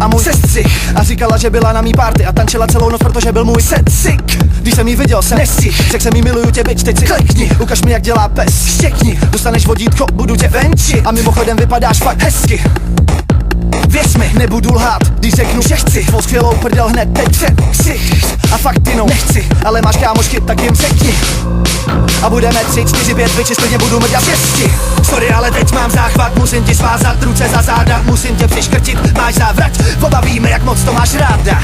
a můj sestřih. A říkala, že byla na mý party a tančila celou noc, protože byl můj set sick. Když jsem jí viděl, jsem nestih. Řekl jsem jí miluju tě, bitch, teď si klikni. Ukaž mi, jak dělá pes, štěkni. Dostaneš vodítko, budu tě venčit. A mimochodem vypadáš fakt hezky. Věř mi, nebudu lhát, když řeknu, že chci tvou skvělou prdel hned teď před. A fakt jinou nechci, ale máš kámošky, tak jim řekni. A budeme 3, 4, 5, bitches, klidně budu mrdat šesti. Sorry, ale teď mám záchvat, musím ti svázat ruce za záda, musím tě přiškrtit, máš závrať, oba víme, jak moc to máš ráda.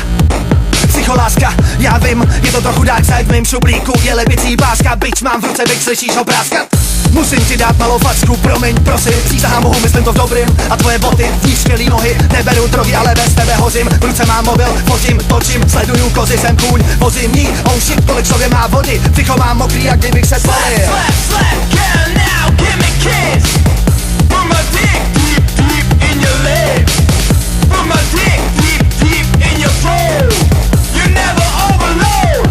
Psycholáska, já vím, je to trochu dark side v mým šuplíku, je lebicí páska, bitch, mám v ruce, bitch, slyšíš ho práskat? Musím ti dát malou facku, promiň, prosím, přísahám mohu, myslím to v dobrým. A tvoje boty, v ní skvělý nohy, neberu drogy, ale bez tebe hořím. V ruce mám mobil, fotím, točím, sleduju kozy, jsem kůň, vozím ní. Oh shit, kolik sobě má vody, psycho mám mokrý, jak kdybych se spalil. Slap, girl, now, give me kiss. Put my dick deep, deep in your lips. Put my dick deep, deep in your throat. You never overload.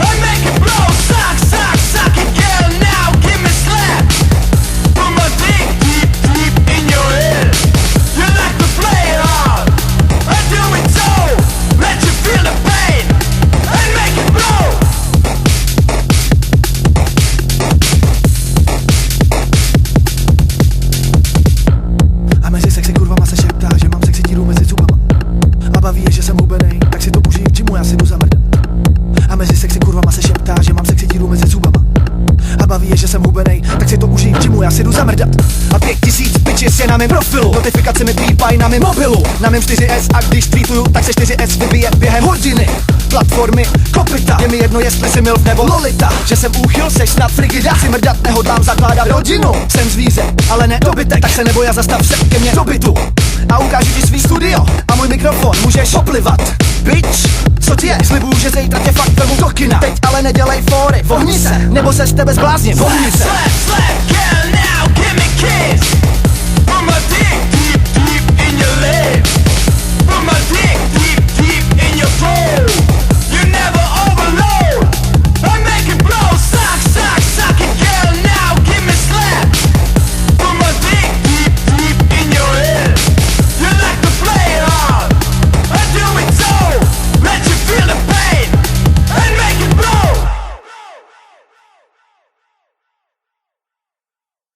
I make it blow, suck, suck, suck it, girl, now, give me slap. Put my dick deep, deep in your head. You like to play it hard. I do it so, let you feel the pain. I make it blow. A mezi sexy kurvama se šeptá, že mám sexy díru mezi zubama. A baví je, že jsem hubenej, tak si to užij, k čemu já si jdu zamrdat. A mezi sexy kurvama se šeptá, že mám sexy díru mezi zubama. A baví je, že jsem hubenej, tak si to užij, k čemu já si jdu zamrdat. A 5000 bitches je na mém profilu, notifikace mi pípají na mém mobilu. Na mém 4S a když tweetuju, tak se 4S vybije během hodiny. Platformy, kopyta, je mi jedno, jestli si milf nebo lolita. Že jsem úchyl, seš snad frigida, si mrdat nehodlám zakládat rodinu. Jsem zvíře, ale ne dobytek, tak se neboj a zastav se ke mně do bytu. A ukážu ti svý studio a můj mikrofon můžeš oplivat. Bitch, co ti je? Slibuju, že zítra tě fakt vemu do kina. Teď ale nedělej fóry, vohni se, nebo se z tebe zblázně, vohni se. Slap, slap, girl, now, give me kiss.